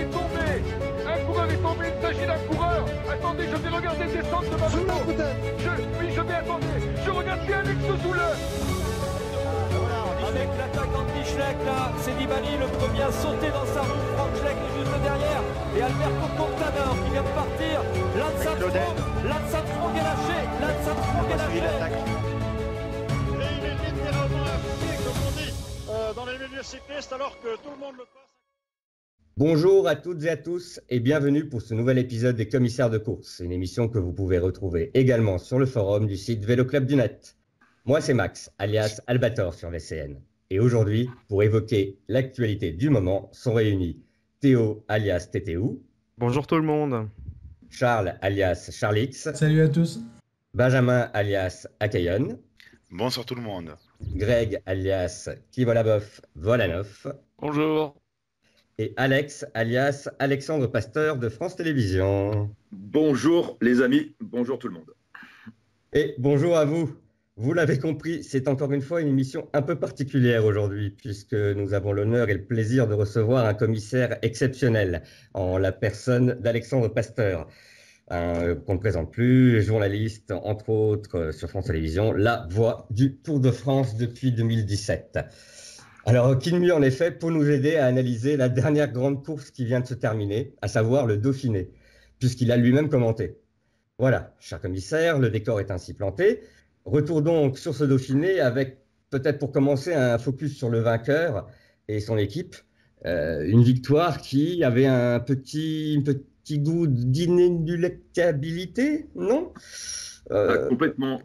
est tombé. Un coureur est tombé, il s'agit d'un coureur. Attendez, je vais regarder descendre de ma moto. Je vais attendre. Je regarde si Alex Soule. Avec l'attaquant de Michel, là, c'est Nibali, le premier à sauter dans sa roue. Franck Schleck est juste derrière. Et Alberto Contador qui vient de partir. Lance Armstrong est lâché. Lance Armstrong est lâché. Et il est littéralement à pied, comme on dit, dans les milieux cyclistes, alors que tout le monde le passe. Bonjour à toutes et à tous et bienvenue pour ce nouvel épisode des Commissaires de course, une émission que vous pouvez retrouver également sur le forum du site Vélo Club du Net. Moi c'est Max, alias Albator sur VCN. Et aujourd'hui, pour évoquer l'actualité du moment, sont réunis Théo, alias TTU. Bonjour tout le monde. Charles, alias Charlix. Salut à tous. Benjamin, alias Akayon. Bonsoir tout le monde. Greg, alias Qui vole à boeuf, vole à neuf. Bonjour. Et Alex, alias Alexandre Pasteur de France Télévisions. Bonjour les amis, bonjour tout le monde. Et bonjour à vous. Vous l'avez compris, c'est encore une fois une émission un peu particulière aujourd'hui, puisque nous avons l'honneur et le plaisir de recevoir un commissaire exceptionnel, en la personne d'Alexandre Pasteur, qu'on ne présente plus, journaliste, entre autres, sur France Télévisions, la voix du Tour de France depuis 2017. Alors, qui de mieux en effet pour nous aider à analyser la dernière grande course qui vient de se terminer, à savoir le Dauphiné, puisqu'il a lui-même commenté. Voilà, cher commissaire, le décor est ainsi planté. Retour donc sur ce Dauphiné avec peut-être pour commencer un focus sur le vainqueur et son équipe. Une victoire qui avait un petit goût d'inéluctabilité, non Complètement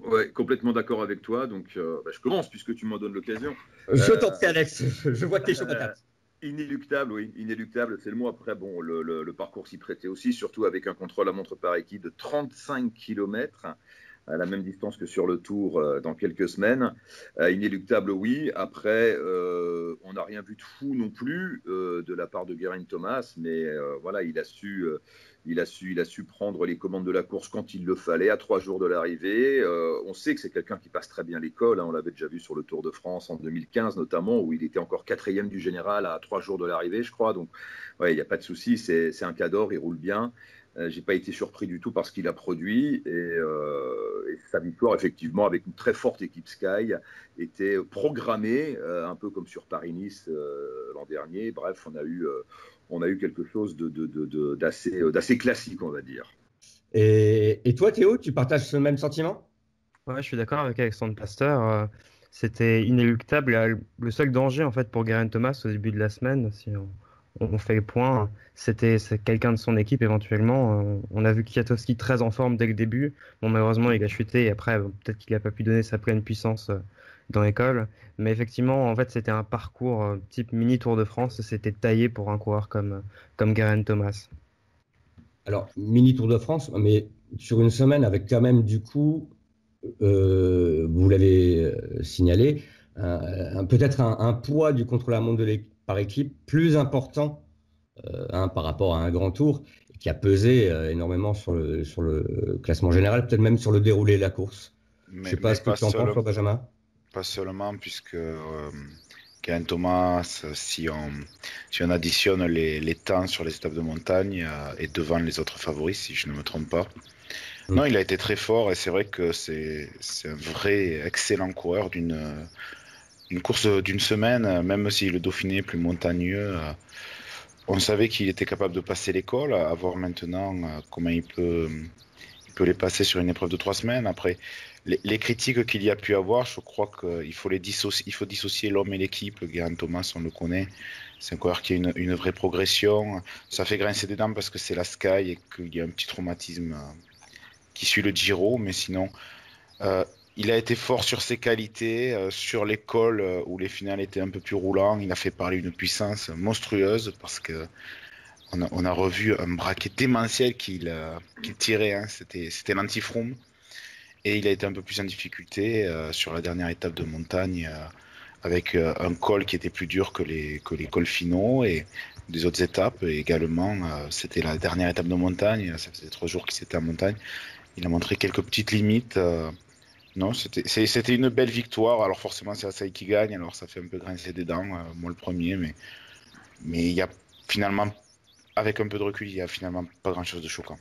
d'accord avec toi. Donc, je commence puisque tu m'en donnes l'occasion. Je t'en prie, Alex. Je vois que t'es chaud patate. Inéluctable, oui. Inéluctable, c'est le mot. Après, bon, le parcours s'y prêtait aussi, surtout avec un contrôle-la-montre par équipe de 35 km. À la même distance que sur le Tour dans quelques semaines. Inéluctable, oui. Après, on n'a rien vu de fou non plus de la part de Geraint Thomas, mais voilà, il a su prendre les commandes de la course quand il le fallait, à 3 jours de l'arrivée. On sait que c'est quelqu'un qui passe très bien l'école. On l'avait déjà vu sur le Tour de France en 2015 notamment, où il était encore 4e du général à 3 jours de l'arrivée, je crois. Donc, ouais, il n'y a pas de souci. C'est un cador, il roule bien. J'ai pas été surpris du tout par ce qu'il a produit et sa victoire, effectivement, avec une très forte équipe Sky, était programmée, un peu comme sur Paris-Nice l'an dernier. Bref, on a eu quelque chose d'assez classique, on va dire. Et toi, Théo, tu partages ce même sentiment ? Ouais, je suis d'accord avec Alexandre Pasteur. C'était inéluctable. Le seul danger en fait pour Geraint Thomas au début de la semaine, si on fait le point, c'est quelqu'un de son équipe éventuellement. On a vu Kwiatkowski très en forme dès le début. Bon, malheureusement, il a chuté et après, peut-être qu'il n'a pas pu donner sa pleine puissance dans l'école. Mais effectivement, en fait, c'était un parcours type mini Tour de France. C'était taillé pour un coureur comme Geraint Thomas. Alors, mini Tour de France, mais sur une semaine avec quand même du coup, vous l'avez signalé, peut-être un poids du contre-la-montre par équipe plus important par rapport à un grand tour qui a pesé énormément sur le classement général, peut-être même sur le déroulé de la course. Je ne sais pas ce que tu en penses, toi, Benjamin. Pas seulement, puisque Geraint Thomas, si on additionne les temps sur les étapes de montagne, est devant les autres favoris, si je ne me trompe pas. Non, il a été très fort et c'est vrai que c'est un vrai excellent coureur une course d'une semaine, même si le Dauphiné est plus montagneux, on savait qu'il était capable de passer l'école, à voir maintenant comment il peut les passer sur une épreuve de 3 semaines. Après, les critiques qu'il y a pu avoir, je crois qu'il faut dissocier l'homme et l'équipe. Geraint Thomas, on le connaît, c'est un coureur qui a une vraie progression. Ça fait grincer des dents parce que c'est la Sky et qu'il y a un petit traumatisme qui suit le Giro, mais sinon... il a été fort sur ses qualités, sur l'école où les finales étaient un peu plus roulants. Il a fait parler une puissance monstrueuse parce que on a revu un braquet démentiel qu'il tirait. Hein. C'était l'anti-Froome. Et il a été un peu plus en difficulté sur la dernière étape de montagne avec un col qui était plus dur que les cols finaux et des autres étapes. Et également, c'était la dernière étape de montagne. Ça faisait 3 jours qu'il était en montagne. Il a montré quelques petites limites. Non, c'était une belle victoire. Alors forcément, c'est Asai qui gagne, alors ça fait un peu grincer des dents, moi le premier, mais il y a finalement avec un peu de recul, il n'y a finalement pas grand-chose de choquant.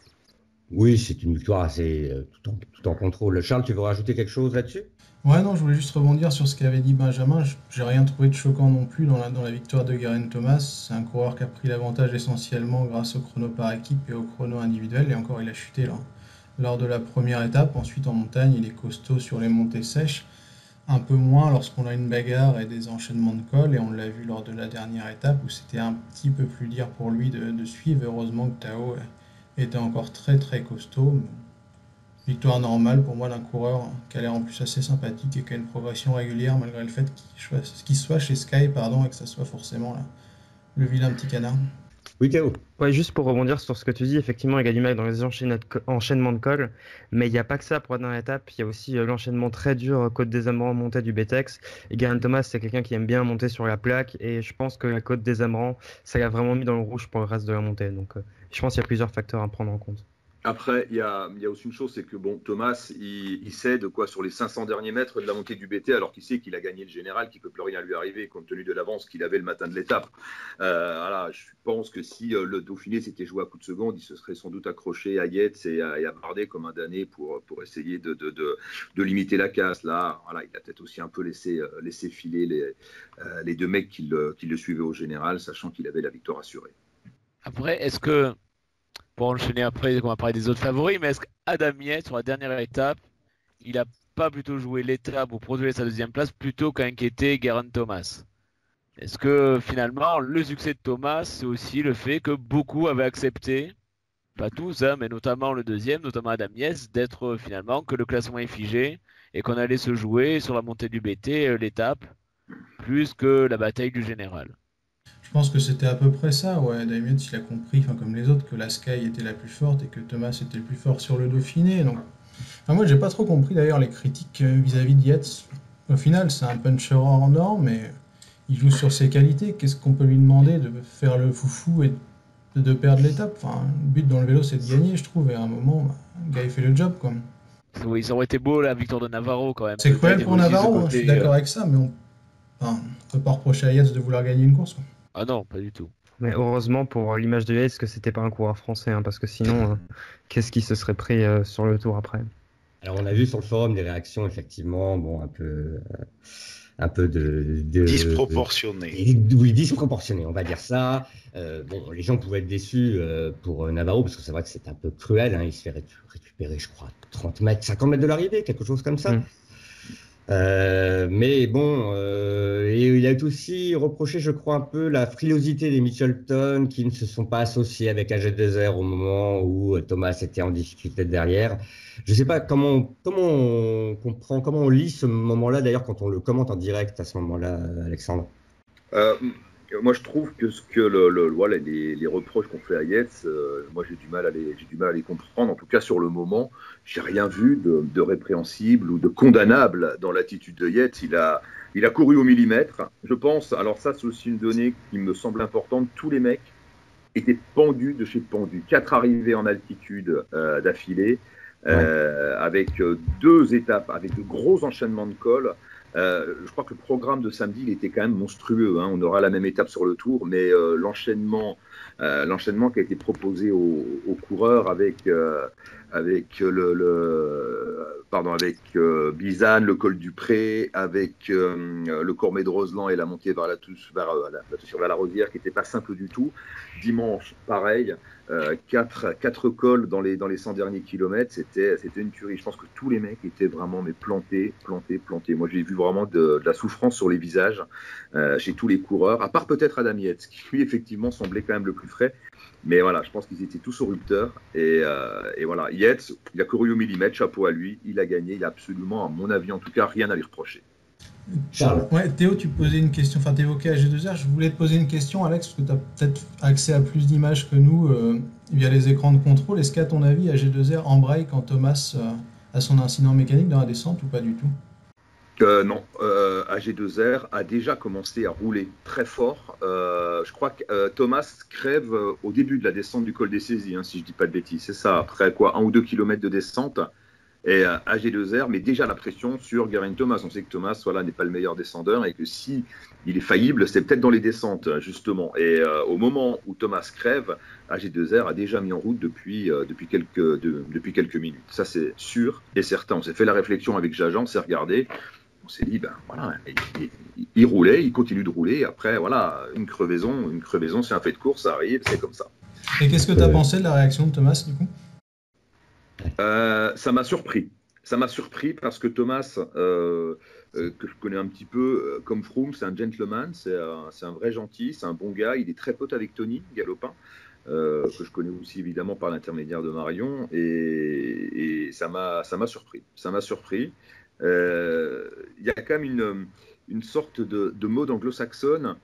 Oui, c'est une victoire assez tout en contrôle. Charles, tu veux rajouter quelque chose là-dessus? Ouais, non, je voulais juste rebondir sur ce qu'avait dit Benjamin. J'ai rien trouvé de choquant non plus dans la victoire de Geraint Thomas. C'est un coureur qui a pris l'avantage essentiellement grâce au chrono par équipe et au chrono individuel. Et encore, il a chuté lors de la première étape. Ensuite, en montagne, il est costaud sur les montées sèches. Un peu moins lorsqu'on a une bagarre et des enchaînements de cols. Et on l'a vu lors de la dernière étape où c'était un petit peu plus dur pour lui de suivre. Heureusement que Tao était encore très très costaud. Victoire normale pour moi d'un coureur qui a l'air en plus assez sympathique et qui a une progression régulière malgré le fait qu'il soit chez Sky et que ça soit forcément le vilain petit canard. Oui, Théo. Ouais, juste pour rebondir sur ce que tu dis, effectivement, il y a du mal dans les enchaînements de col, mais il n'y a pas que ça pour la dernière étape. Il y a aussi l'enchaînement très dur Côte des Amarants montée du Betex. Et Geraint Thomas, c'est quelqu'un qui aime bien monter sur la plaque, et je pense que la Côte des Amarants, ça l'a vraiment mis dans le rouge pour le reste de la montée. Donc, je pense qu'il y a plusieurs facteurs à prendre en compte. Après, il y a aussi une chose, c'est que Thomas, il cède sur les 500 derniers mètres de la montée du BT, alors qu'il sait qu'il a gagné le général, qu'il ne peut plus rien lui arriver compte tenu de l'avance qu'il avait le matin de l'étape. Je pense que si le Dauphiné s'était joué à coup de seconde, il se serait sans doute accroché à Yates et à Bardet comme un damné pour essayer de limiter la casse. Là, il a peut-être aussi un peu laissé filer les deux mecs qui le suivaient au général, sachant qu'il avait la victoire assurée. Après, est-ce que, pour enchaîner après, on va parler des autres favoris, mais est-ce qu'Adam Yates, sur la dernière étape, il n'a pas plutôt joué l'étape ou protéger sa deuxième place plutôt qu'inquiéter Geraint Thomas? Est-ce que finalement, le succès de Thomas, c'est aussi le fait que beaucoup avaient accepté, pas tous, mais notamment le deuxième, notamment Adam Yates, d'être finalement que le classement est figé et qu'on allait se jouer sur la montée du BT l'étape plus que la bataille du général? Je pense que c'était à peu près ça, ouais. Adam Yates, il a compris, comme les autres, que la Sky était la plus forte et que Thomas était le plus fort sur le Dauphiné. Donc, moi, j'ai pas trop compris d'ailleurs les critiques vis-à-vis de Yates. Au final, c'est un puncher hors norme, mais il joue sur ses qualités. Qu'est-ce qu'on peut lui demander de faire le foufou et de perdre l'étape? Le but dans le vélo, c'est de gagner, je trouve. Et à un moment, le gars, il fait le job, quoi. Oui, ça aurait été beau la victoire de Navarro quand même. C'est cruel pour Navarro, je suis d'accord avec ça, mais on peut pas reprocher à Yates de vouloir gagner une course, quoi. Ah non, pas du tout. Mais heureusement pour l'image de Yates que c'était pas un coureur français, parce que sinon, qu'est-ce qui se serait pris sur le tour après? Alors on a vu sur le forum des réactions effectivement, un peu de disproportionnées. Oui, disproportionnées, on va dire ça. Les gens pouvaient être déçus pour Navarro parce que c'est vrai que c'est un peu cruel. Il se fait récupérer, je crois, 30 mètres, 50 mètres de l'arrivée, quelque chose comme ça. Mais bon, et il a aussi reproché, je crois, un peu la frilosité des Mitchelton qui ne se sont pas associés avec AG2R au moment où Thomas était en difficulté derrière. Je ne sais pas comment on comprend, comment on lit ce moment-là, d'ailleurs, quand on le commente en direct à ce moment-là, Alexandre. Moi, je trouve que les reproches qu'on fait à Yates, moi j'ai du mal à les comprendre. En tout cas, sur le moment, j'ai rien vu de répréhensible ou de condamnable dans l'attitude de Yates. Il a couru au millimètre. Je pense. Alors ça, c'est aussi une donnée qui me semble importante. Tous les mecs étaient pendus de chez pendus. 4 arrivées en altitude d'affilée, avec 2 étapes, avec de gros enchaînements de cols. Je crois que le programme de samedi, il était quand même monstrueux. On aura la même étape sur le tour, mais l'enchaînement qui a été proposé aux coureurs avec Bizane, le col du Pré, avec le Cormet de Roseland et la montée vers la Rosière, qui n'était pas simple du tout. Dimanche, pareil. 4 cols dans les 100 derniers kilomètres, c'était une tuerie. Je pense que tous les mecs étaient vraiment plantés. Moi, j'ai vu vraiment de la souffrance sur les visages chez tous les coureurs, à part peut-être Adam Yates, qui lui, effectivement, semblait quand même le plus frais. Mais voilà, je pense qu'ils étaient tous au rupteur. Et voilà, Yates, il a couru au millimètre, chapeau à lui, il a gagné. Il a absolument, à mon avis en tout cas, rien à lui reprocher. Charles. Ouais, Théo, tu posais une question, tu évoquais AG2R. Je voulais te poser une question, Alex, parce que tu as peut-être accès à plus d'images que nous via les écrans de contrôle. Est-ce qu'à ton avis, AG2R embraye quand Thomas a son incident mécanique dans la descente ou pas du tout? Non, AG2R a déjà commencé à rouler très fort. Je crois que Thomas crève au début de la descente du col des Saisies, si je ne dis pas de bêtises. C'est ça, après 1 ou 2 kilomètres de descente. Et AG2R met déjà la pression sur Geraint Thomas. On sait que Thomas n'est pas le meilleur descendeur et que si il est faillible, c'est peut-être dans les descentes, justement. Et au moment où Thomas crève, AG2R a déjà mis en route depuis quelques minutes. Ça, c'est sûr et certain. On s'est fait la réflexion avec Jajan, on s'est regardé. On s'est dit, il roulait, il continue de rouler. Après, voilà, une crevaison, c'est un fait de course, ça arrive, c'est comme ça. Et qu'est-ce que tu as pensé de la réaction de Thomas, du coup ? Ça m'a surpris. Ça m'a surpris parce que Thomas, que je connais un petit peu comme Froome, c'est un gentleman, c'est un vrai gentil, c'est un bon gars. Il est très pote avec Tony Galopin, que je connais aussi évidemment par l'intermédiaire de Marion. Et ça m'a surpris. Ça m'a surpris. Il y a quand même une sorte de mode anglo-saxonne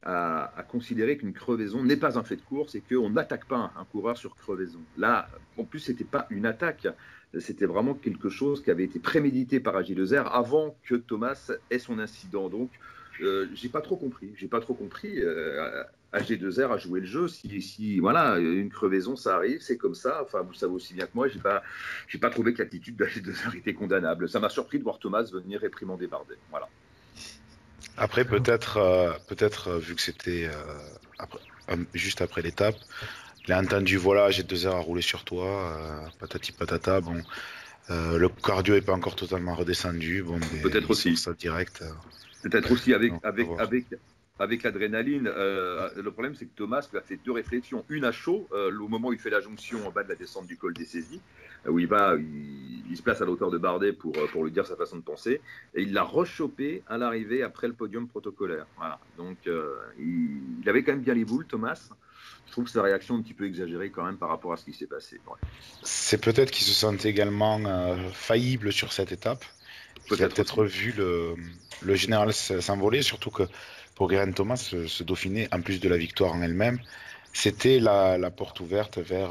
à considérer qu'une crevaison n'est pas un fait de course et qu'on n'attaque pas un coureur sur crevaison. Là, en plus, c'était pas une attaque, c'était vraiment quelque chose qui avait été prémédité par AG2R avant que Thomas ait son incident. Donc, j'ai pas trop compris. AG2R a joué le jeu. Si voilà, une crevaison, ça arrive, c'est comme ça. Enfin, vous savez aussi bien que moi, j'ai pas trouvé que l'attitude d'AG2R était condamnable. Ça m'a surpris de voir Thomas venir réprimander Bardet. Voilà. Après, peut-être, vu que c'était juste après l'étape, il a entendu, voilà, j'ai 2 heures à rouler sur toi, patati patata, bon, le cardio n'est pas encore totalement redescendu, bon, peut-être aussi ça direct. Peut-être aussi avec l'adrénaline. Le problème, c'est que Thomas lui a fait 2 réflexions. Une à chaud, au moment où il fait la jonction en bas de la descente du col des Saisies, où il se place à la hauteur de Bardet pour lui dire sa façon de penser. Et il l'a rechopé à l'arrivée après le podium protocolaire. Voilà. Donc, il avait quand même bien les boules, Thomas. Je trouve que sa réaction est un petit peu exagérée quand même par rapport à ce qui s'est passé. Ouais. C'est peut-être qu'il se sentait également faillible sur cette étape. Il a peut-être vu le général s'envoler, surtout que pour Geraint Thomas, ce Dauphiné, en plus de la victoire en elle-même, c'était la porte ouverte vers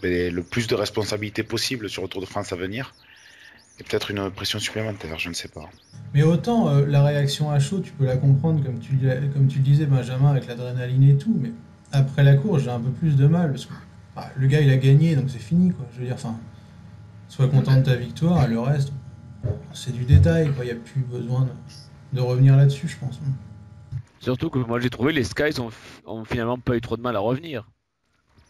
le plus de responsabilités possible sur le Tour de France à venir. Et peut-être une pression supplémentaire, je ne sais pas. Mais autant la réaction à chaud, tu peux la comprendre, comme tu le disais, Benjamin, avec l'adrénaline et tout, mais après la course, j'ai un peu plus de mal, parce que le gars, il a gagné, donc c'est fini, quoi. Je veux dire, sois content de ta victoire, et le reste, c'est du détail, quoi. Il n'y a plus besoin de revenir là-dessus, je pense. Surtout que moi j'ai trouvé les Skies ont finalement pas eu trop de mal à revenir.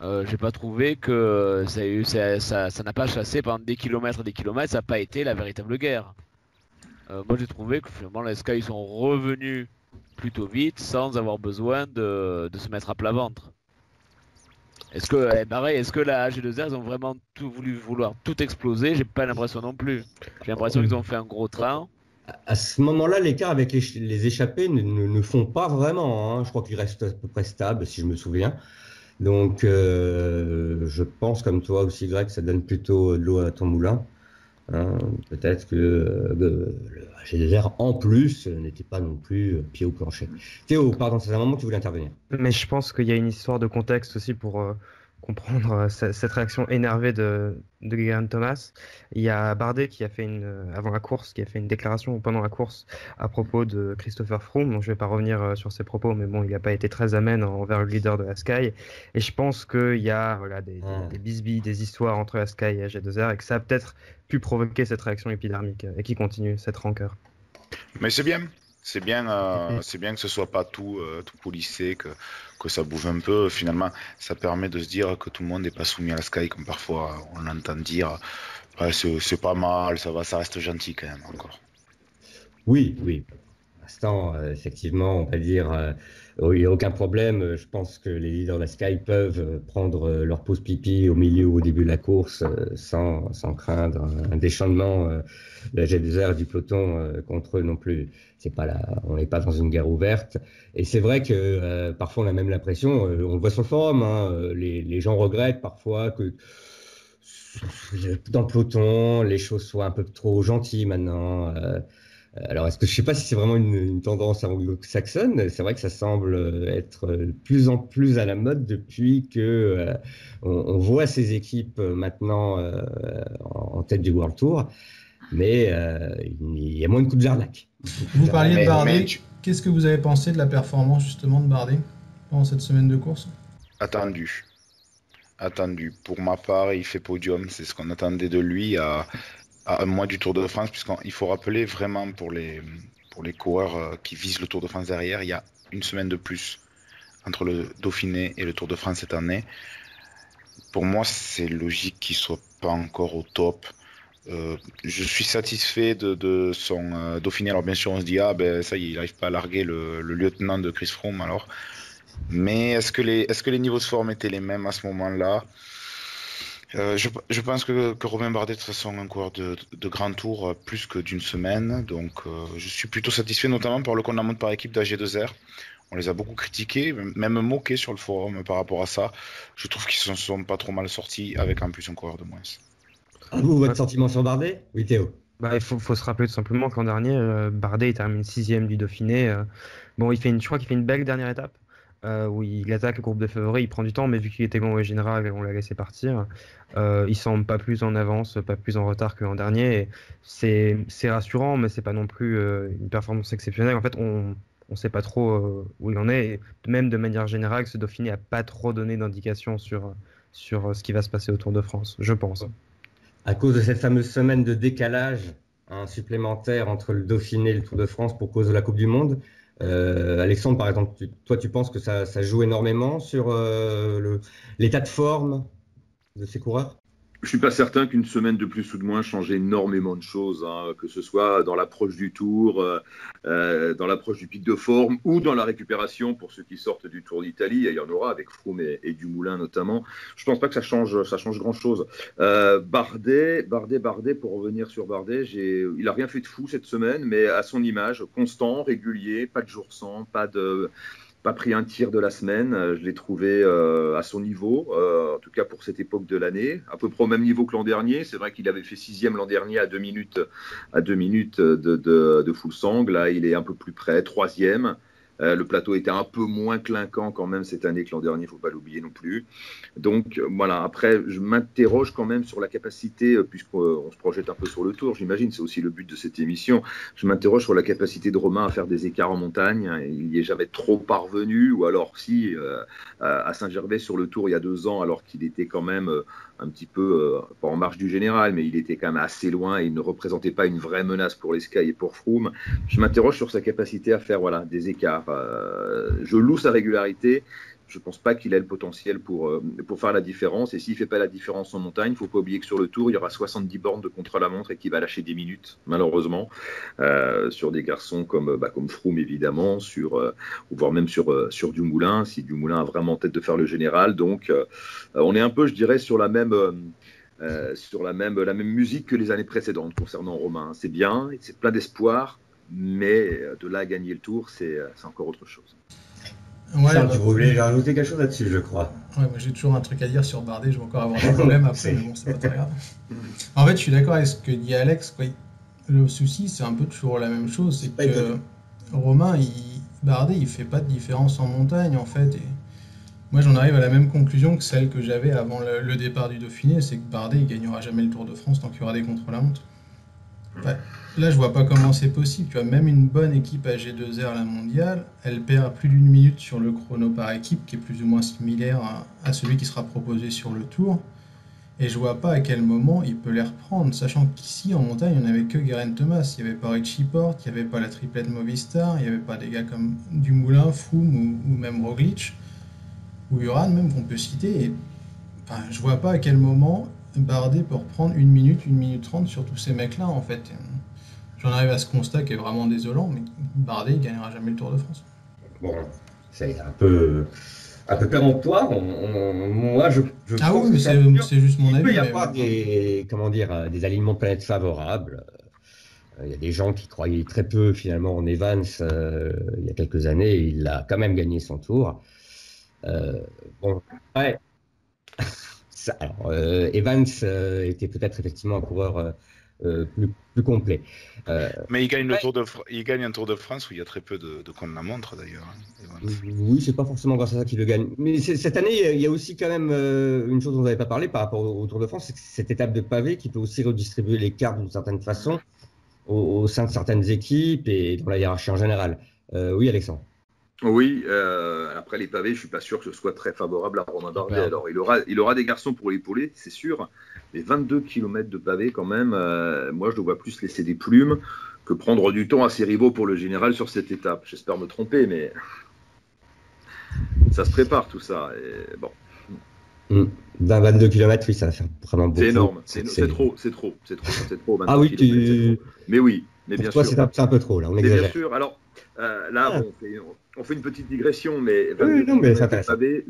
J'ai pas trouvé que ça n'a pas chassé pendant des kilomètres, ça n'a pas été la véritable guerre. Moi j'ai trouvé que finalement les Skies sont revenus plutôt vite sans avoir besoin de se mettre à plat ventre. Est-ce que la AG2R ils ont vraiment vouloir tout exploser? J'ai pas l'impression non plus. J'ai l'impression qu'ils ont fait un gros train. À ce moment-là, l'écart avec les échappés ne font pas vraiment. Hein. Je crois qu'ils restent à peu près stables, si je me souviens. Donc, je pense, comme toi aussi, Greg, ça donne plutôt de l'eau à ton moulin. Hein. Peut-être que le AG2R, en plus, n'était pas non plus pied au plancher. Théo, pardon, c'est un moment que tu voulais intervenir. Mais je pense qu'il y a une histoire de contexte aussi pour comprendre cette réaction énervée de Geraint Thomas. Il y a Bardet qui a fait avant la course, qui a fait une déclaration pendant la course à propos de Christopher Froome. Donc je ne vais pas revenir sur ses propos, mais bon, il n'a pas été très amène envers le leader de la Sky. Et je pense qu'il y a des bisbilles, des histoires entre la Sky et AG2R et que ça a peut-être pu provoquer cette réaction épidermique et qui continue cette rancœur. Mais c'est bien. C'est bien que ce soit pas tout policé, que ça bouge un peu. Finalement, ça permet de se dire que tout le monde n'est pas soumis à la Sky, comme parfois on l'entend dire. Ouais, c'est pas mal, ça reste gentil quand même encore. Oui. Pour l'instant, effectivement, on va dire, il n'y a aucun problème. Je pense que les leaders de la Sky peuvent prendre leur pause pipi au milieu ou au début de la course sans craindre un déchaînement de la AG2R du peloton contre eux non plus. On n'est pas dans une guerre ouverte. Et c'est vrai que parfois on a même l'impression, on le voit sur le forum, les gens regrettent parfois que dans le peloton, les choses soient un peu trop gentilles maintenant. Alors, je ne sais pas si c'est vraiment une tendance anglo-saxonne. C'est vrai que ça semble être de plus en plus à la mode depuis que on voit ces équipes maintenant en tête du World Tour. Mais il y a moins de coups de jarnac. Vous parliez de Bardet. Qu'est-ce que vous avez pensé de la performance justement de Bardet pendant cette semaine de course? Attendu. attendu. Pour ma part, il fait podium. C'est ce qu'on attendait de lui à un mois du Tour de France, puisqu'il faut rappeler vraiment pour les coureurs qui visent le Tour de France derrière, il y a une semaine de plus entre le Dauphiné et le Tour de France cette année. Pour moi, c'est logique qu'il soit pas encore au top. Je suis satisfait de son Dauphiné. Alors bien sûr, on se dit ça y est, il n'arrive pas à larguer le lieutenant de Chris Froome alors. Mais est-ce que les niveaux de forme étaient les mêmes à ce moment-là? Je pense que Romain Bardet, de toute façon, un coureur de grand tour plus que d'une semaine. Donc, je suis plutôt satisfait, notamment par le contre-la-montre par équipe d'AG2R. On les a beaucoup critiqués, même moqués sur le forum par rapport à ça. Je trouve qu'ils ne sont pas trop mal sortis, avec en plus un coureur de moins. À vous, votre sentiment sur Bardet? Oui, Théo. Il faut se rappeler tout simplement qu'en dernier, Bardet il termine 6e du Dauphiné. Je crois qu'il fait une belle dernière étape. Où il attaque le groupe de favoris, il prend du temps, mais vu qu'il était bon au général, on l'a laissé partir. Il semble pas plus en avance, pas plus en retard que l'an dernier. C'est rassurant, mais c'est pas non plus une performance exceptionnelle. En fait, on sait pas trop où il en est. Et même de manière générale, ce Dauphiné a pas trop donné d'indications sur ce qui va se passer au Tour de France, je pense. À cause de cette fameuse semaine de décalage supplémentaire entre le Dauphiné et le Tour de France pour cause de la Coupe du Monde. Alexandre, par exemple, toi, tu penses que ça joue énormément sur l'état de forme de ces coureurs? Je suis pas certain qu'une semaine de plus ou de moins change énormément de choses, hein, que ce soit dans l'approche du Tour, dans l'approche du pic de forme ou dans la récupération pour ceux qui sortent du Tour d'Italie. Il y en aura avec Froome et Dumoulin notamment. Je pense pas que ça change grand-chose. Bardet, pour revenir sur Bardet, il a rien fait de fou cette semaine, mais à son image, constant, régulier, pas de jour sans, pas pris un tir de la semaine, je l'ai trouvé à son niveau, en tout cas pour cette époque de l'année, à peu près au même niveau que l'an dernier. C'est vrai qu'il avait fait 6e l'an dernier à 2 minutes de Fuglsang. Là, il est un peu plus près, 3e. Le plateau était un peu moins clinquant quand même cette année que l'an dernier, il ne faut pas l'oublier non plus. Donc voilà, après, je m'interroge quand même sur la capacité, puisqu'on se projette un peu sur le Tour, j'imagine, c'est aussi le but de cette émission, je m'interroge sur la capacité de Romain à faire des écarts en montagne. Il n'y est jamais trop parvenu, ou alors si, à Saint-Gervais sur le Tour il y a 2 ans, alors qu'il était quand même un petit peu, pas en marge du général, mais il était quand même assez loin et il ne représentait pas une vraie menace pour les Sky et pour Froome. Je m'interroge sur sa capacité à faire des écarts. Je loue sa régularité. Je ne pense pas qu'il ait le potentiel pour faire la différence. Et s'il ne fait pas la différence en montagne, il ne faut pas oublier que sur le Tour, il y aura 70 bornes de contre-la-montre et qu'il va lâcher 10 minutes, malheureusement, sur des garçons comme Froome, évidemment, voire même sur Dumoulin, si Dumoulin a vraiment en tête de faire le général. Donc, on est un peu, je dirais, sur la même musique que les années précédentes concernant Romain. C'est bien, c'est plein d'espoir, mais de là à gagner le Tour, c'est encore autre chose. Ouais, tu voulais rajouter quelque chose là-dessus, je crois. Ouais, moi j'ai toujours un truc à dire sur Bardet, je vais encore avoir des problèmes après, mais bon, c'est pas très grave. En fait, je suis d'accord avec ce que dit Alex. Le souci, c'est un peu toujours la même chose, c'est que Romain, Bardet, il fait pas de différence en montagne, en fait. Et moi, j'en arrive à la même conclusion que celle que j'avais avant le départ du Dauphiné, c'est que Bardet, il gagnera jamais le Tour de France tant qu'il y aura des contre-la-montre. Ouais. Là, je vois pas comment c'est possible. Tu vois, même une bonne équipe AG2R, la mondiale, elle perd plus d'1 minute sur le chrono par équipe, qui est plus ou moins similaire à celui qui sera proposé sur le Tour. Et je vois pas à quel moment il peut les reprendre, sachant qu'ici, en montagne, il n'y en avait que Geraint Thomas. Il n'y avait pas Richie Porte, il n'y avait pas la triplette Movistar, il n'y avait pas des gars comme Dumoulin, Froome ou même Roglic, ou Uran même, qu'on peut citer. Et, je vois pas à quel moment Bardet peut reprendre 1 minute 30 sur tous ces mecs-là, en fait. J'en arrive à ce constat qui est vraiment désolant, mais Bardet, il gagnera jamais le Tour de France. Bon, c'est un peu péremptoire. Moi, je pense oui, mais c'est juste mon avis. Il peut y avoir des alignements de planètes favorables. Il y a des gens qui croyaient très peu, finalement, en Evans il y a quelques années, et il a quand même gagné son Tour. Ouais. Evans était peut-être effectivement un coureur plus complet. Mais il gagne un Tour de France où il y a très peu de contre-la-montre d'ailleurs. Oui, c'est pas forcément grâce à ça qu'il le gagne. Mais cette année, il y a aussi quand même une chose dont on n'avait pas parlé par rapport au Tour de France, c'est que cette étape de pavé qui peut aussi redistribuer les cartes d'une certaine façon au sein de certaines équipes et dans la hiérarchie en général. Oui, Alexandre. Oui, après les pavés, je suis pas sûr que ce soit très favorable à Romain Bardet. Alors il aura des garçons pour l'épauler, c'est sûr, mais 22 km de pavés quand même, moi je le vois plus laisser des plumes que prendre du temps à ses rivaux pour le général sur cette étape. J'espère me tromper, mais ça se prépare tout ça. Et bon. D'un 22 km, oui, ça va faire vraiment beaucoup. C'est énorme, c'est trop. 22 ah oui, kilomètres, mais oui, mais pour bien toi, sûr. c'est un peu trop, là, on exagère. Bien sûr, alors là, on fait une petite digression, mais, mais c'est intéressant. Pavés,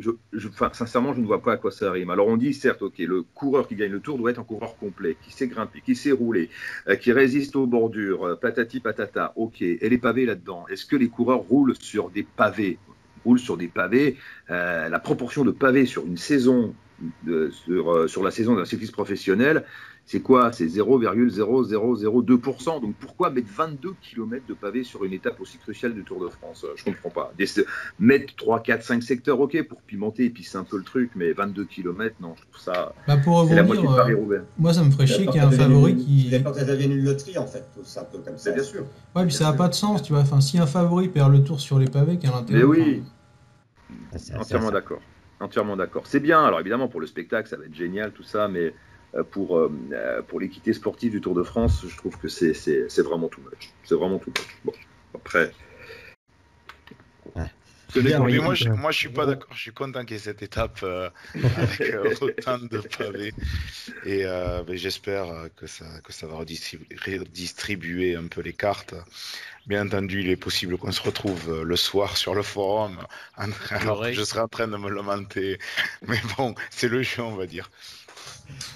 sincèrement, je ne vois pas à quoi ça rime. Alors on dit, certes, ok, le coureur qui gagne le Tour doit être un coureur complet, qui sait grimper, qui sait rouler, qui résiste aux bordures, patati patata, ok, et les pavés là-dedans, est-ce que les coureurs roulent sur des pavés? La proportion de pavés sur une saison, sur la saison d'un cycliste professionnel, c'est quoi? C'est 0,0002%. Donc pourquoi mettre 22 km de pavés sur une étape aussi cruciale du Tour de France? Je comprends pas. Mettre 3, 4, 5 secteurs, ok, pour pimenter et pisser un peu le truc, mais 22 km, non, je trouve ça... pour c'est la moitié de rebondir, Paris-Roubaix. moi ça me ferait chier qu'il y ait un favori qui... C'est quand vous avez une loterie, en fait, c'est un peu comme ça. Bien sûr. Ouais, puis ça n'a pas de sens, tu vois. Enfin, si un favori perd le Tour sur les pavés, quel intérêt? Mais oui, entièrement d'accord. Entièrement d'accord. C'est bien, alors évidemment pour le spectacle, ça va être génial tout ça, mais pour l'équité sportive du Tour de France, je trouve que c'est vraiment too much. C'est vraiment too much. Bon, après... Mais moi, je suis pas d'accord. Je suis content qu'il y ait cette étape avec autant de pavés. Et j'espère que ça va redistribuer un peu les cartes. Bien entendu, il est possible qu'on se retrouve le soir sur le forum, alors que je serai en train de me lamenter. Mais bon, c'est le jeu, on va dire.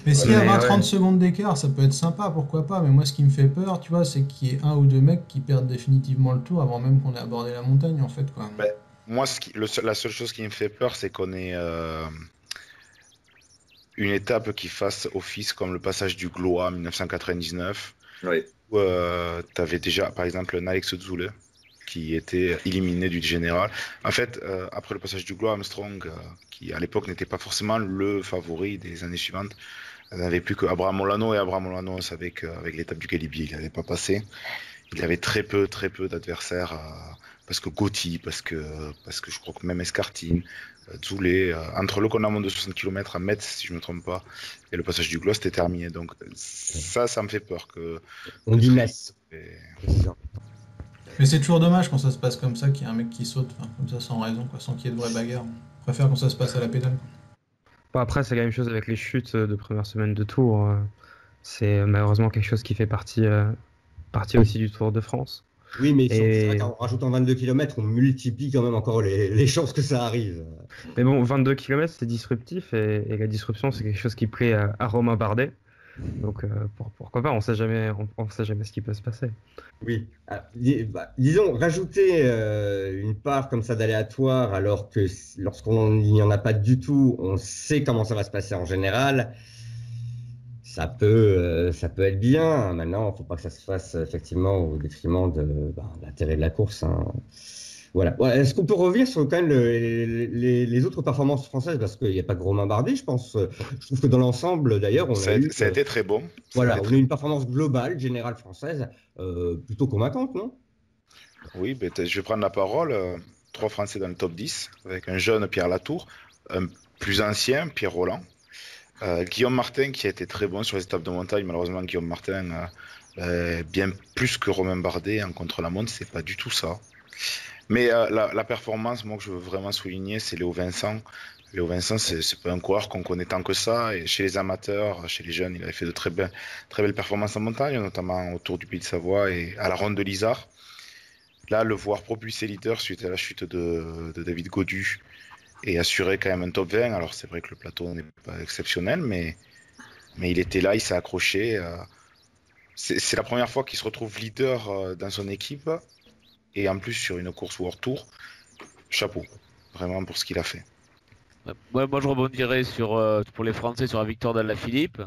Mais s'il y a 20-30 secondes d'écart, ça peut être sympa, pourquoi pas. Mais moi, ce qui me fait peur, tu vois, c'est qu'il y ait un ou deux mecs qui perdent définitivement le Tour avant même qu'on ait abordé la montagne, en fait, quoi. Moi, la seule chose qui me fait peur, c'est qu'on ait une étape qui fasse office comme le passage du Gloa en 1999. Oui. Où tu avais déjà, par exemple, un Alex Zule qui était éliminé du général. En fait, après le passage du Gloa, Armstrong, qui à l'époque n'était pas forcément le favori des années suivantes, n'avait plus que Abraham Olano, et Abraham Olano, on savait qu'avec l'étape du Galibier, il n'avait pas passé. Il avait très peu d'adversaires, parce que Gauthier, parce que je crois que même Escartine, Zoulet, entre le Conamont de 60 km à Metz, si je ne me trompe pas, et le passage du Glos, c'était terminé. Donc ça me fait peur. On dit Metz. Mais c'est toujours dommage quand ça se passe comme ça, qu'il y a un mec qui saute, comme ça sans raison, quoi, sans qu'il y ait de vraie bagarre. Je préfère quand ça se passe à la pédale. Bon, après, c'est la même chose avec les chutes de première semaine de Tour. C'est malheureusement quelque chose qui fait partie aussi du Tour de France. Oui, mais c'est vrai qu'en rajoutant 22 km, on multiplie quand même encore les chances que ça arrive. Mais bon, 22 km, c'est disruptif, et la disruption, c'est quelque chose qui plaît à Romain Bardet. Donc pourquoi pas, on sait jamais ce qui peut se passer. Oui, disons, rajouter une part comme ça d'aléatoire, alors que lorsqu'on n'y en a pas du tout, on sait comment ça va se passer en général. Ça peut être bien. Maintenant, il ne faut pas que ça se fasse effectivement au détriment de l'intérêt de la course. Hein. Voilà. Est-ce qu'on peut revenir sur quand même les autres performances françaises, parce qu'il n'y a pas que Romain Bardet, je pense. Je trouve que dans l'ensemble, d'ailleurs, ça a été très bon. On a eu une performance globale, générale française, plutôt convaincante, non? Oui, je vais prendre la parole. 3 Français dans le top 10, avec un jeune Pierre Latour, un plus ancien Pierre Roland. Guillaume Martin qui a été très bon sur les étapes de montagne. Malheureusement, Guillaume Martin, bien plus que Romain Bardet en contre-la-montre, c'est pas du tout ça. Mais la performance, moi, que je veux vraiment souligner, c'est Léo Vincent. Léo Vincent, c'est pas un coureur qu'on connaît tant que ça. Et chez les amateurs, chez les jeunes, il avait fait de très belles performances en montagne, notamment autour du Pays de Savoie et à la Ronde de l'Isard. Là, le voir propulsé leader suite à la chute de David Gaudu, et assurer quand même un top 20. Alors c'est vrai que le plateau n'est pas exceptionnel, mais il était là, il s'est accroché. C'est la première fois qu'il se retrouve leader dans son équipe, et en plus sur une course World Tour. Chapeau, vraiment pour ce qu'il a fait. Ouais, moi je rebondirais pour les Français sur la victoire d'Alaphilippe,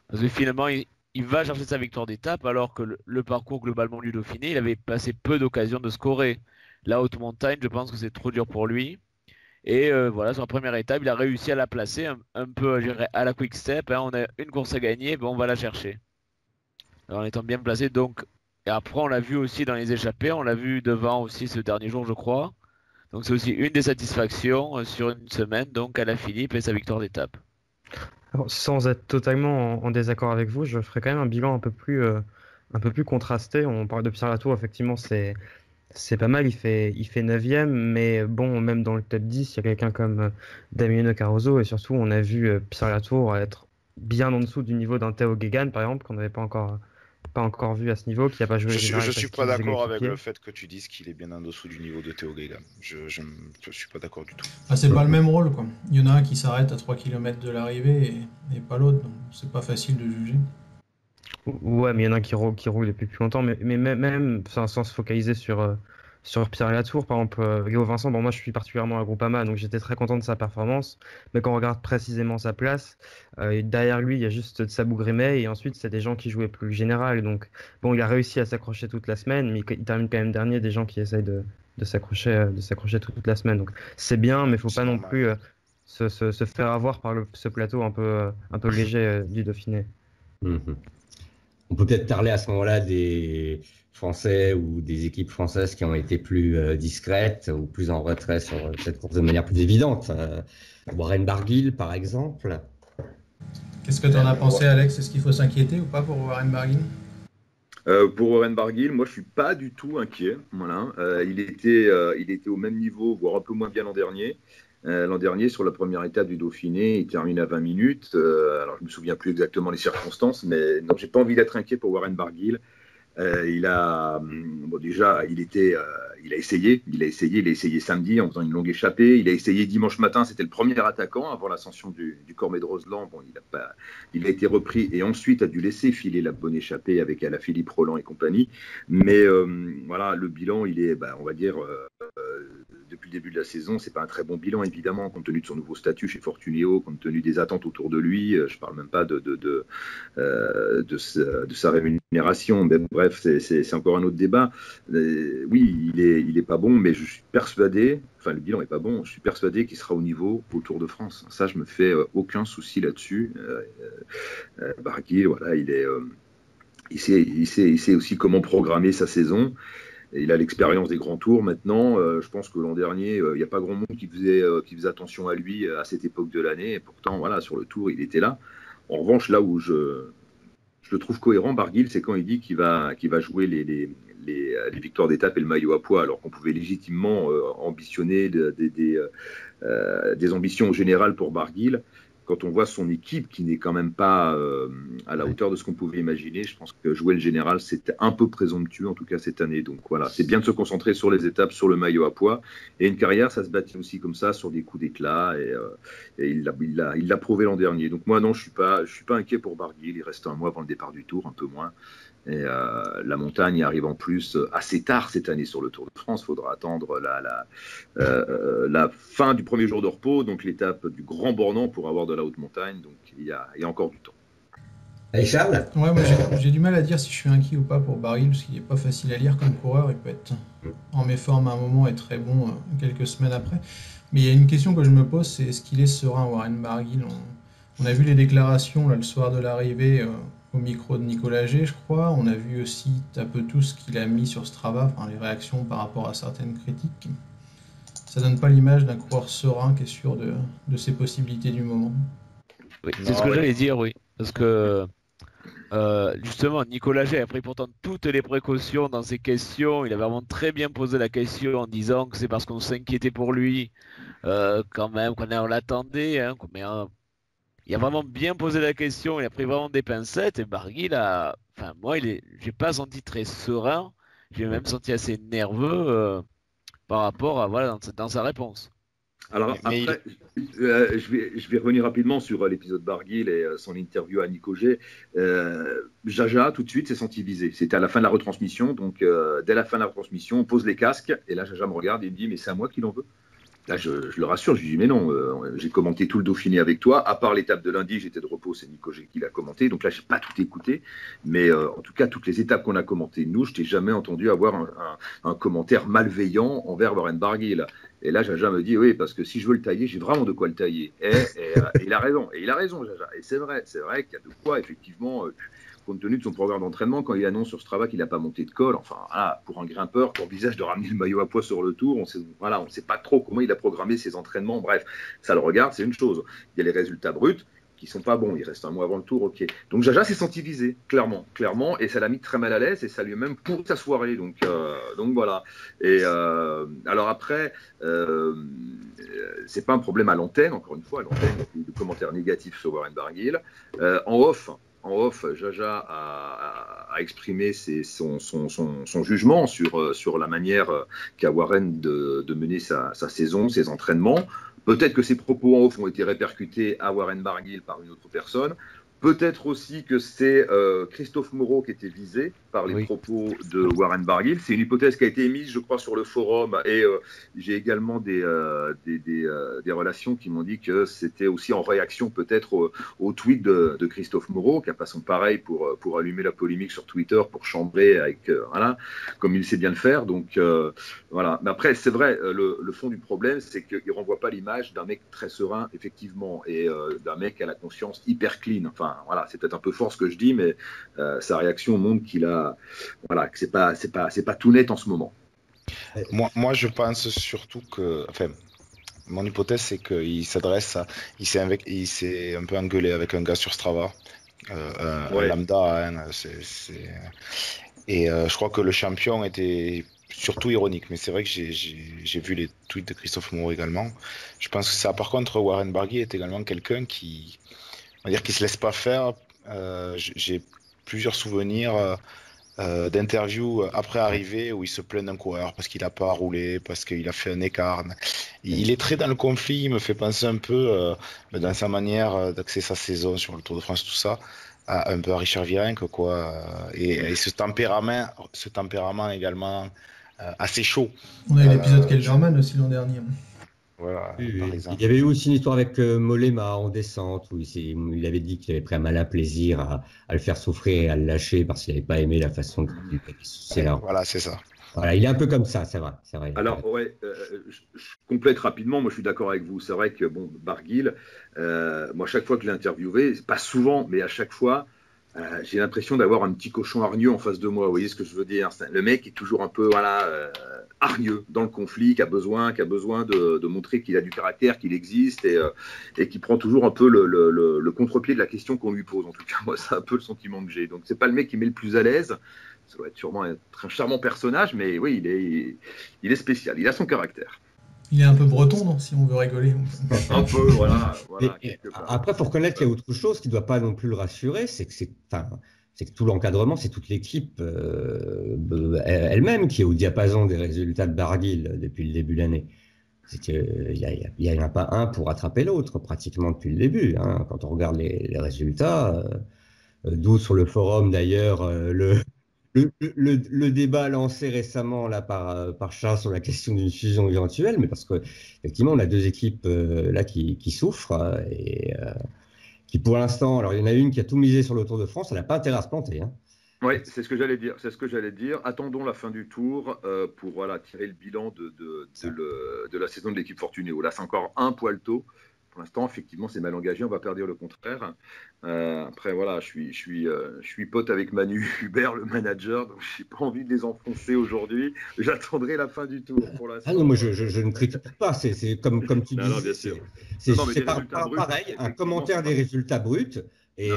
parce que finalement il va chercher sa victoire d'étape, alors que le parcours globalement du Dauphiné, il avait passé peu d'occasions de scorer. La haute montagne, je pense que c'est trop dur pour lui. Et voilà, sur la première étape, il a réussi à la placer un peu, je dirais, à la quick step. Hein, on a une course à gagner, on va la chercher. Alors, en étant bien placé, donc. Et après, on l'a vu aussi dans les échappées, on l'a vu devant aussi ce dernier jour, je crois. Donc c'est aussi une des satisfactions sur une semaine, donc Alaphilippe et sa victoire d'étape. Alors, sans être totalement en désaccord avec vous, je ferai quand même un bilan un peu plus contrasté. On parle de Pierre Latour, effectivement, c'est pas mal, il fait 9e, mais bon, même dans le top 10, il y a quelqu'un comme Damiano Caruso, et surtout, on a vu Pierre Latour être bien en dessous du niveau d'un Théo Geoghegan, par exemple, qu'on n'avait pas encore vu à ce niveau, qui n'a pas joué. Je suis pas d'accord avec le fait que tu dises qu'il est bien en dessous du niveau de Théo Geoghegan. Je suis pas d'accord du tout. Ah, c'est pas le même rôle, quoi. Il y en a un qui s'arrête à 3 km de l'arrivée et pas l'autre, donc c'est pas facile de juger. Ouais, mais il y en a un qui roule depuis plus longtemps, mais même sans se focaliser sur Pierre Latour, par exemple, Léo Vincent, bon, moi je suis particulièrement à Groupama, donc j'étais très content de sa performance, mais quand on regarde précisément sa place, derrière lui il y a juste Tsabou Grimet, et ensuite c'est des gens qui jouaient plus général, donc bon, il a réussi à s'accrocher toute la semaine, mais il termine quand même dernier des gens qui essayent de s'accrocher toute la semaine, donc c'est bien, mais il faut pas non plus se faire avoir par ce plateau un peu léger du Dauphiné. On peut peut-être parler à ce moment-là des Français ou des équipes françaises qui ont été plus discrètes ou plus en retrait sur cette course de manière plus évidente. Warren Barguil, par exemple. Qu'est-ce que tu en as pensé, Alex? Est-ce qu'il faut s'inquiéter ou pas pour Warren Barguil? Pour Warren Barguil, moi je suis pas du tout inquiet. Voilà. Il était au même niveau, voire un peu moins bien l'an dernier. L'an dernier, sur la première étape du Dauphiné, il termine à 20 minutes. Alors, je me souviens plus exactement les circonstances, mais non, j'ai pas envie d'être inquiet pour Warren Barguil. Il a essayé samedi en faisant une longue échappée. Il a essayé dimanche matin, c'était le premier attaquant avant l'ascension du Cormet de Roseland. Bon, il a été repris et ensuite a dû laisser filer la bonne échappée avec Alaphilippe, Roland et compagnie. Mais voilà, le bilan, il est, on va dire, depuis le début de la saison, c'est pas un très bon bilan évidemment, compte tenu de son nouveau statut chez Fortuneo, compte tenu des attentes autour de lui. Je parle même pas de sa rémunération. Mais bref, c'est encore un autre débat. Oui, il est pas bon, mais je suis persuadé, enfin le bilan est pas bon, je suis persuadé qu'il sera au niveau au Tour de France. Ça, je me fais aucun souci là-dessus. Barguil, voilà, il sait aussi comment programmer sa saison. Il a l'expérience des grands tours maintenant. Je pense que l'an dernier, il n'y a pas grand monde qui faisait attention à lui à cette époque de l'année. Et pourtant, voilà, sur le tour, il était là. En revanche, là où je le trouve cohérent, Barguil, c'est quand il dit qu'il va jouer les victoires d'étape et le maillot à poids, alors qu'on pouvait légitimement ambitionner des ambitions générales pour Barguil. Quand on voit son équipe qui n'est quand même pas à la hauteur de ce qu'on pouvait imaginer, je pense que jouer le général, c'était un peu présomptueux, en tout cas cette année. Donc voilà, c'est bien de se concentrer sur les étapes, sur le maillot à poids. Et une carrière, ça se bâtit aussi comme ça, sur des coups d'éclat. Et il l'a prouvé l'an dernier. Donc moi, non, je suis pas inquiet pour Barguil. Il reste un mois avant le départ du Tour, un peu moins. Et la montagne arrive en plus assez tard cette année sur le Tour de France. Il faudra attendre la fin du premier jour de repos, donc l'étape du Grand Bornand pour avoir de la haute montagne. Donc il y a encore du temps. Et Charles? Ouais, moi j'ai du mal à dire si je suis inquiet ou pas pour Barguil, parce qu'il n'est pas facile à lire comme coureur. Il peut être en méforme à un moment et très bon quelques semaines après. Mais il y a une question que je me pose, c'est est-ce qu'il est serein, Warren Barguil? On a vu les déclarations là, le soir de l'arrivée au micro de Nicolas G, je crois. On a vu aussi un peu tout ce qu'il a mis sur Strava, enfin, les réactions par rapport à certaines critiques. Ça donne pas l'image d'un coureur serein qui est sûr de ses possibilités du moment. Oui, c'est ce que j'allais dire, oui. Parce que justement, Nicolas G a pris pourtant toutes les précautions dans ses questions. Il a vraiment très bien posé la question en disant que c'est parce qu'on s'inquiétait pour lui, quand même, qu'on l'attendait, hein, mais il a vraiment bien posé la question, il a pris vraiment des pincettes, et Barguil moi, j'ai pas senti très serein, j'ai même senti assez nerveux par rapport à, voilà, dans sa réponse. Alors après, je vais revenir rapidement sur l'épisode Barguil et son interview à Nico G. Jaja, tout de suite, s'est senti visé. C'était à la fin de la retransmission, donc dès la fin de la retransmission, on pose les casques, et là, Jaja me regarde et me dit « mais c'est à moi qu'il en veut ?» Là, je le rassure, je lui dis, mais non, j'ai commenté tout le Dauphiné avec toi, à part l'étape de lundi, j'étais de repos, c'est Nico G qui l'a commenté, donc là, j'ai pas tout écouté, mais en tout cas, toutes les étapes qu'on a commentées, nous, je t'ai jamais entendu avoir un commentaire malveillant envers Warren Barguil. Et là, Jaja me dit, oui, parce que si je veux le tailler, j'ai vraiment de quoi le tailler. Et il a raison, Jaja. Et c'est vrai qu'il y a de quoi, effectivement, compte tenu de son programme d'entraînement, quand il annonce sur Strava qu'il n'a pas monté de col, enfin, voilà, pour un grimpeur qui envisage de ramener le maillot à poids sur le Tour, on ne sait pas trop comment il a programmé ses entraînements. Bref, ça le regarde, c'est une chose. Il y a les résultats bruts qui sont pas bons. Il reste un mois avant le Tour, ok. Donc Jaja s'est senti visé, clairement, et ça l'a mis très mal à l'aise et ça lui a même pourri sa soirée. Donc voilà. Et alors après, c'est pas un problème à l'antenne. Encore une fois, à l'antenne, il y a eu de commentaires négatifs sur Warren Barguil. En off, Jaja a exprimé son jugement sur la manière qu'a Warren de mener sa saison, ses entraînements. Peut-être que ces propos en off ont été répercutés à Warren Barguil par une autre personne. Peut-être aussi que c'est Christophe Moreau qui était visé par les propos de Warren Barguil. C'est une hypothèse qui a été émise, je crois, sur le forum. Et j'ai également des relations qui m'ont dit que c'était aussi en réaction peut-être au tweet de Christophe Moreau, qui a pas son pareil pour allumer la polémique sur Twitter, pour chambrer avec, voilà, comme il sait bien le faire. Donc voilà. Mais après, c'est vrai, le fond du problème, c'est qu'il ne renvoie pas l'image d'un mec très serein, effectivement, et d'un mec à la conscience hyper clean. Enfin, voilà, c'est peut-être un peu fort ce que je dis, mais sa réaction montre qu'il a, voilà, que c'est pas tout net en ce moment. Moi, je pense surtout que, enfin, mon hypothèse, c'est qu'il il s'est un peu engueulé avec un gars sur Strava, un lambda, hein, et je crois que le champion était surtout ironique, mais c'est vrai que j'ai vu les tweets de Christophe Moreau également. Je pense que ça, par contre, Warren Barguil est également quelqu'un qui, on va dire, qui se laisse pas faire. J'ai plusieurs souvenirs d'interviews après arrivée où il se plaint d'un coureur parce qu'il n'a pas roulé, parce qu'il a fait un écart. Il est très dans le conflit, il me fait penser un peu dans sa manière d'axer sa saison sur le Tour de France, tout ça, un peu à Richard Virenque, quoi. Et ce tempérament également assez chaud. On a eu l'épisode Kelderman aussi l'an dernier. Voilà, il y avait eu aussi une histoire avec Mollema en descente où il avait dit qu'il avait pris un malin plaisir à le faire souffrir et à le lâcher parce qu'il n'avait pas aimé la façon dont il était. Voilà, c'est ça. Voilà, il est un peu comme ça, c'est vrai. Alors, ouais, je complète rapidement. Moi, je suis d'accord avec vous. C'est vrai que, bon, Barguil, moi, chaque fois que je l'ai interviewé, pas souvent, mais à chaque fois, j'ai l'impression d'avoir un petit cochon hargneux en face de moi. Vous voyez ce que je veux dire? Le mec est toujours un peu, voilà, hargneux dans le conflit, qui a besoin de montrer qu'il a du caractère, qu'il existe et qui prend toujours un peu le contre-pied de la question qu'on lui pose. En tout cas, moi, c'est un peu le sentiment que j'ai. Donc, c'est pas le mec qui met le plus à l'aise. Ça doit être sûrement un charmant personnage, mais oui, il est spécial. Il a son caractère. Il est un peu breton, non, si on veut rigoler. Un peu, voilà. Après, il faut reconnaître qu'il y a autre chose qui ne doit pas non plus le rassurer, c'est que tout l'encadrement, c'est toute l'équipe elle-même qui est au diapason des résultats de Barguil depuis le début de l'année. C'est qu'il n'y en a pas un pour rattraper l'autre, pratiquement depuis le début. Hein. Quand on regarde les résultats, d'où sur le forum d'ailleurs le débat lancé récemment là, par Charles sur la question d'une fusion éventuelle, mais parce qu'effectivement, on a deux équipes là qui souffrent et qui, pour l'instant, alors il y en a une qui a tout misé sur le Tour de France, elle n'a pas intérêt à se planter. Hein. Oui, c'est ce que j'allais dire. Attendons la fin du Tour pour tirer le bilan de la saison de l'équipe Fortunéo. Là, c'est encore un poil tôt. Pour l'instant, effectivement, c'est mal engagé. On va pas dire le contraire. Après, voilà, je suis pote avec Manu Hubert, le manager, donc j'ai pas envie de les enfoncer aujourd'hui. J'attendrai la fin du Tour pour l'instant. Ah non, moi je ne critique pas. C'est comme tu dis. Non, bien sûr. C'est pareil, un commentaire des résultats bruts. Et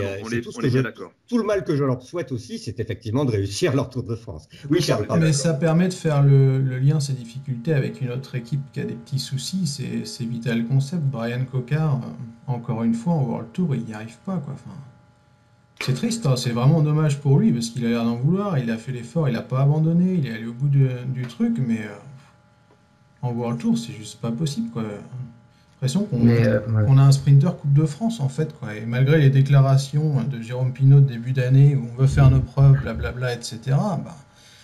tout le mal que je leur souhaite aussi, c'est effectivement de réussir leur Tour de France. Oui, Charles. Mais ça permet de faire le lien, ces difficultés, avec une autre équipe qui a des petits soucis. C'est Vital Concept. Brian Cocard, encore une fois, en World Tour, il n'y arrive pas, quoi. Enfin, c'est triste, hein. C'est vraiment dommage pour lui parce qu'il a l'air d'en vouloir. Il a fait l'effort, il n'a pas abandonné, il est allé au bout du truc, mais en World Tour, c'est juste pas possible, quoi. L'impression qu'on a un sprinter Coupe de France en fait, quoi. Et malgré les déclarations de Jérôme Pinault de début d'année où on veut faire nos preuves, blablabla, etc.,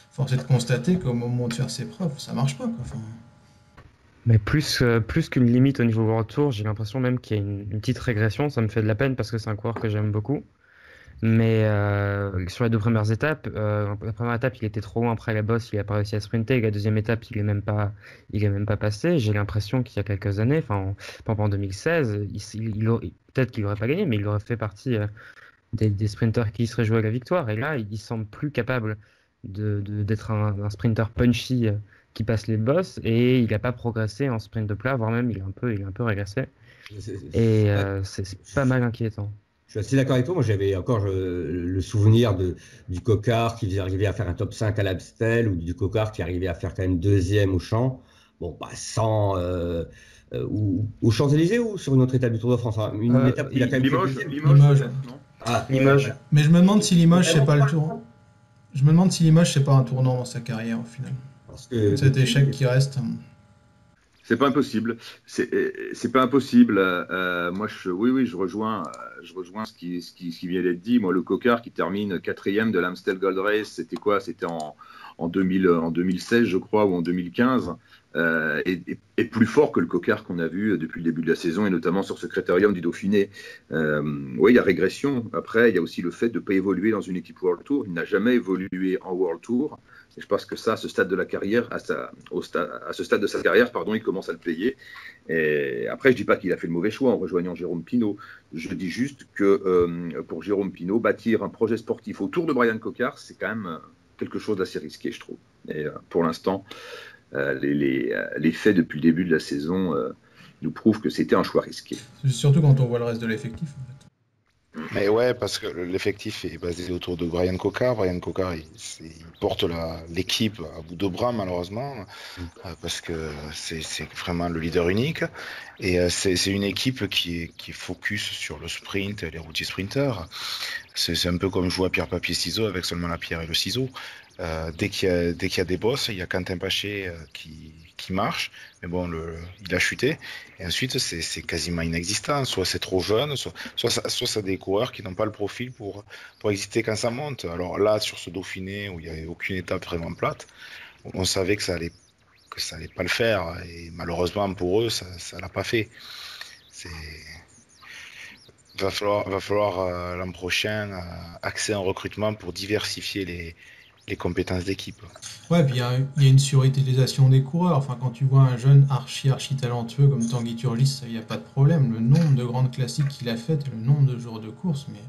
force est de constater qu'au moment de faire ses preuves, ça marche pas, quoi. Enfin... Mais plus qu'une limite au niveau World Tour, j'ai l'impression même qu'il y a une petite régression. Ça me fait de la peine parce que c'est un coureur que j'aime beaucoup. Mais sur les deux premières étapes, la première étape, il était trop loin après la bosse, il n'a pas réussi à sprinter. Et la deuxième étape, il est même pas passé. J'ai l'impression qu'il y a quelques années, en 2016, peut-être qu'il n'aurait pas gagné, mais il aurait fait partie des sprinters qui seraient joués à la victoire. Et là, il semble plus capable d'être un sprinter punchy qui passe les bosses, et il n'a pas progressé en sprint de plat, voire même il est un peu régressé. Et c'est pas mal inquiétant. Je suis assez d'accord avec toi. Moi, j'avais encore le souvenir du Coquard qui arrivait à faire un top 5 à l'Amstel, ou du Coquard qui arrivait à faire quand même 2e au Champ. Bon, sans... aux Champs-Élysées ou sur une autre étape du Tour de France, hein. Une étape où il a quand même Limoges. Non. Ah, Limoges. Mais je me demande si Limoges, c'est pas le tour. Je me demande si Limoges, c'est pas un tournant dans sa carrière au final. Parce que Cet échec qui reste. C'est pas impossible. C'est pas impossible. Moi, je rejoins ce qui vient d'être dit. Moi, le Coquard qui termine 4e de l'Amstel Gold Race, c'était quoi? C'était en 2016, je crois, ou en 2015. Est plus fort que le Coquard qu'on a vu depuis le début de la saison, et notamment sur ce critérium du Dauphiné. Oui, il y a régression. Après, il y a aussi le fait de ne pas évoluer dans une équipe World Tour. Il n'a jamais évolué en World Tour. Et je pense que ça, à ce stade de la carrière, à ce stade de sa carrière, pardon, il commence à le payer. Et après, je dis pas qu'il a fait le mauvais choix en rejoignant Jérôme Pinault. Je dis juste que pour Jérôme Pinault, bâtir un projet sportif autour de Brian Coquard, c'est quand même quelque chose d'assez risqué, je trouve. Et pour l'instant, les faits depuis le début de la saison nous prouvent que c'était un choix risqué. Surtout quand on voit le reste de l'effectif, en fait. Mais ouais, parce que l'effectif est basé autour de Brian Coquard. Brian Coquard, il porte l'équipe à bout de bras, malheureusement, parce que c'est vraiment le leader unique. Et c'est une équipe qui est focus sur le sprint et les routiers sprinters. C'est un peu comme jouer à pierre-papier-ciseaux avec seulement la pierre et le ciseau. Dès qu'il y a des bosses, il y a Quentin Paché qui marche, mais bon, il a chuté. Et ensuite, c'est quasiment inexistant. Soit c'est trop jeune, soit ça des coureurs qui n'ont pas le profil pour exister quand ça monte. Alors là, sur ce Dauphiné où il n'y avait aucune étape vraiment plate, on savait que ça allait pas le faire. Et malheureusement pour eux, ça l'a pas fait. Va falloir l'an prochain axer un recrutement pour diversifier les compétences d'équipe. Ouais, puis il y a une surutilisation des coureurs. Enfin, quand tu vois un jeune archi talentueux comme Tanguy Turgis, il n'y a pas de problème. Le nombre de grandes classiques qu'il a faites, le nombre de jours de course, mais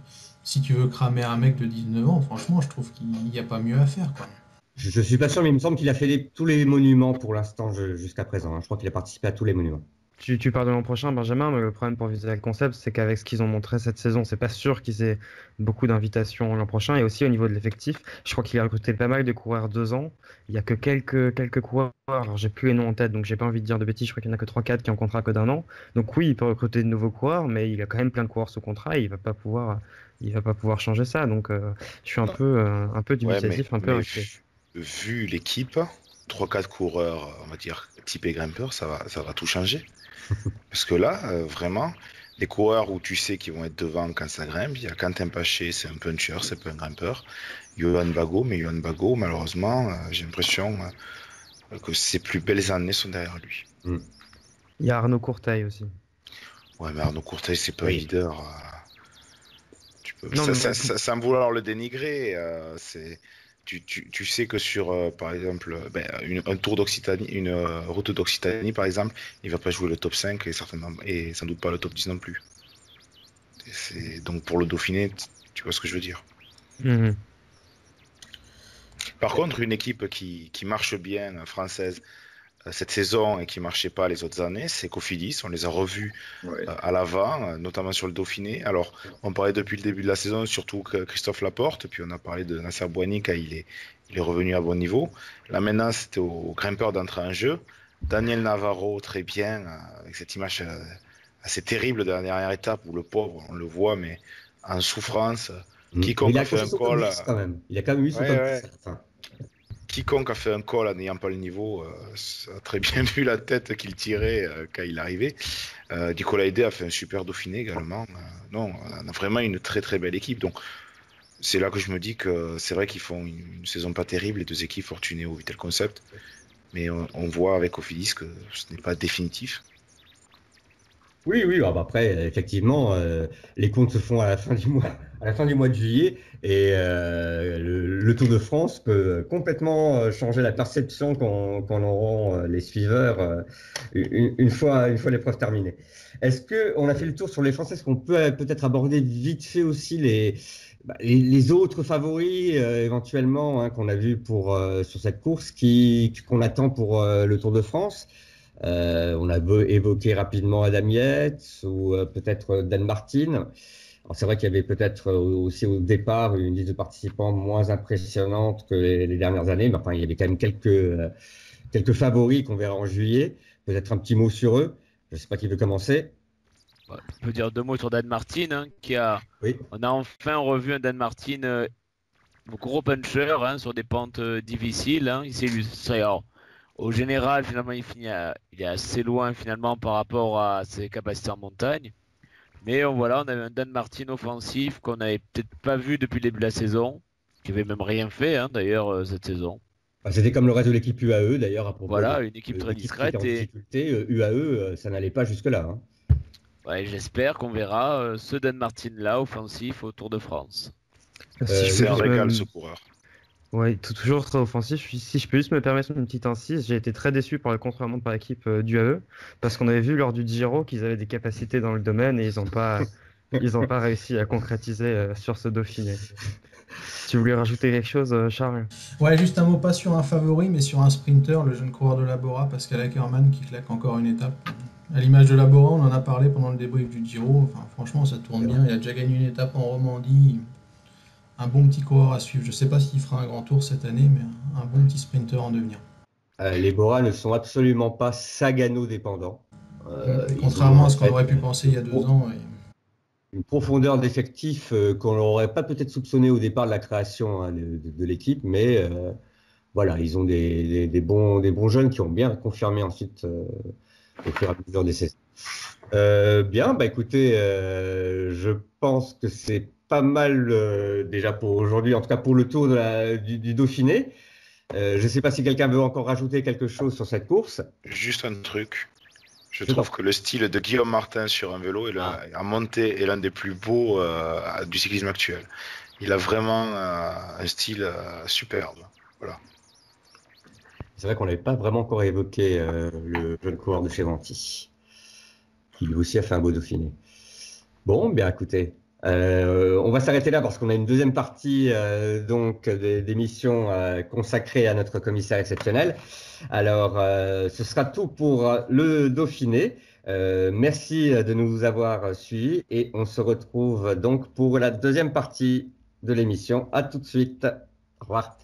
si tu veux cramer un mec de 19 ans, franchement, je trouve qu'il n'y a pas mieux à faire, quoi. Je suis pas sûr, mais il me semble qu'il a fait tous les monuments pour l'instant jusqu'à présent. Je crois qu'il a participé à tous les monuments. Tu parles de l'an prochain, Benjamin, mais le problème pour viser le concept, c'est qu'avec ce qu'ils ont montré cette saison, c'est pas sûr qu'ils aient beaucoup d'invitations l'an prochain. Et aussi au niveau de l'effectif, je crois qu'il a recruté pas mal de coureurs 2 ans. Il y a que quelques coureurs, alors j'ai plus les noms en tête, donc j'ai pas envie de dire de bêtises, je crois qu'il y en a que 3-4 qui ont contrat que d'1 an. Donc oui, il peut recruter de nouveaux coureurs, mais il a quand même plein de coureurs sous contrat et il va pas pouvoir changer ça. Donc je suis un peu dubitatif, un peu resté. Vu l'équipe, 3-4 coureurs, on va dire type et grimpeur, ça va tout changer. Parce que là, vraiment, les coureurs où tu sais qu'ils vont être devant quand ça grimpe, il y a Quentin Paché, c'est un puncher, c'est pas un grimpeur. Johan Bago, malheureusement, j'ai l'impression que ses plus belles années sont derrière lui. Il y a Arnaud Courteil aussi. Ouais, mais Arnaud Courteil, c'est pas un leader. Sans vouloir le dénigrer, tu sais que sur, par exemple, un tour d'Occitanie, une route d'Occitanie, par exemple, il va pas jouer le top 5 et sans doute pas le top 10 non plus. Donc pour le Dauphiné, tu vois ce que je veux dire. Par contre, une équipe qui marche bien, française, cette saison et qui marchait pas les autres années, c'est Cofidis. On les a revus à l'avant, notamment sur le Dauphiné. Alors, on parlait depuis le début de la saison, surtout que Christophe Laporte, puis on a parlé de Nasser Bouhanni quand il est revenu à bon niveau. Là maintenant, c'était au grimpeur d'entrer en jeu. Daniel Navarro, très bien, avec cette image assez terrible de la dernière étape où le pauvre, on le voit, mais en souffrance. Quiconque a fait un col. Il a quand même eu son top 10. Quiconque a fait un call en n'ayant pas le niveau a très bien vu la tête qu'il tirait quand il arrivait. Nicolas Hédé a fait un super Dauphiné également. On a vraiment une très très belle équipe. Donc c'est là que je me dis que c'est vrai qu'ils font une saison pas terrible, les deux équipes Fortuné au Vital Concept. Mais on voit avec Cofidis que ce n'est pas définitif. Oui, après, effectivement, les comptes se font à à la fin du mois de juillet. Et le Tour de France peut complètement changer la perception qu'en auront les suiveurs une fois l'épreuve terminée. Est-ce qu'on a fait le tour sur les Français? Est-ce qu'on peut peut-être aborder vite fait aussi les autres favoris éventuellement qu'on a vus sur cette course qu'on attend pour le Tour de France? On a évoqué rapidement Adam Yates ou peut-être Dan Martin. Alors c'est vrai qu'il y avait peut-être aussi au départ une liste de participants moins impressionnante que les dernières années, mais enfin il y avait quand même quelques favoris qu'on verra en juillet. Peut-être un petit mot sur eux. Je ne sais pas qui veut commencer. On peut dire 2 mots sur Dan Martin, Oui. On a enfin revu un Dan Martin gros puncher sur des pentes difficiles. Il s'est illustré. Alors, au général, finalement, il est assez loin finalement par rapport à ses capacités en montagne. Mais on avait un Dan Martin offensif qu'on n'avait peut-être pas vu depuis le début de la saison, qui avait même rien fait d'ailleurs cette saison. C'était comme le reste de l'équipe UAE d'ailleurs à propos. Voilà, une équipe très discrète. UAE, ça n'allait pas jusque-là. Ouais, j'espère qu'on verra ce Dan Martin-là offensif au Tour de France. C'est un régal ce coureur. Oui, toujours très offensif. Si je peux juste me permettre une petite incise, j'ai été très déçu par le contre-la-montre par l'équipe d'UAE, parce qu'on avait vu lors du Giro qu'ils avaient des capacités dans le domaine et ils n'ont pas réussi à concrétiser sur ce Dauphiné. Tu voulais rajouter quelque chose, Charles? Ouais, juste un mot, pas sur un favori, mais sur un sprinter, le jeune coureur de Labora, Pascal Ackermann, qui claque encore une étape. À l'image de Labora, on en a parlé pendant le débrief du Giro. Enfin, franchement, ça tourne bien. Il a déjà gagné une étape en Romandie. Un bon petit coureur à suivre. Je ne sais pas s'il fera un grand tour cette année, mais un bon petit sprinter en devenir. Les Bora ne sont absolument pas Sagano-dépendants. Contrairement à ce qu'on aurait pu penser il y a 2 ans. Une profondeur d'effectif qu'on n'aurait pas peut-être soupçonné au départ de la création de l'équipe, mais voilà, ils ont des bons jeunes qui ont bien confirmé ensuite au fur et à mesure des saisons. Bien, écoutez, je pense que c'est pas mal déjà pour aujourd'hui, en tout cas pour le tour du Dauphiné. Je ne sais pas si quelqu'un veut encore rajouter quelque chose sur cette course. Juste un truc. Je trouve que le style de Guillaume Martin sur un vélo en montée est l'un des plus beaux du cyclisme actuel. Il a vraiment un style superbe. Voilà. C'est vrai qu'on n'avait pas vraiment encore évoqué le jeune coureur de Chevanty, qui lui aussi a fait un beau Dauphiné. Bon, bien écoutez, on va s'arrêter là parce qu'on a une deuxième partie d'émission consacrée à notre commissaire exceptionnel. Alors, ce sera tout pour le Dauphiné. Merci de nous avoir suivis et on se retrouve donc pour la deuxième partie de l'émission. À tout de suite. Au revoir.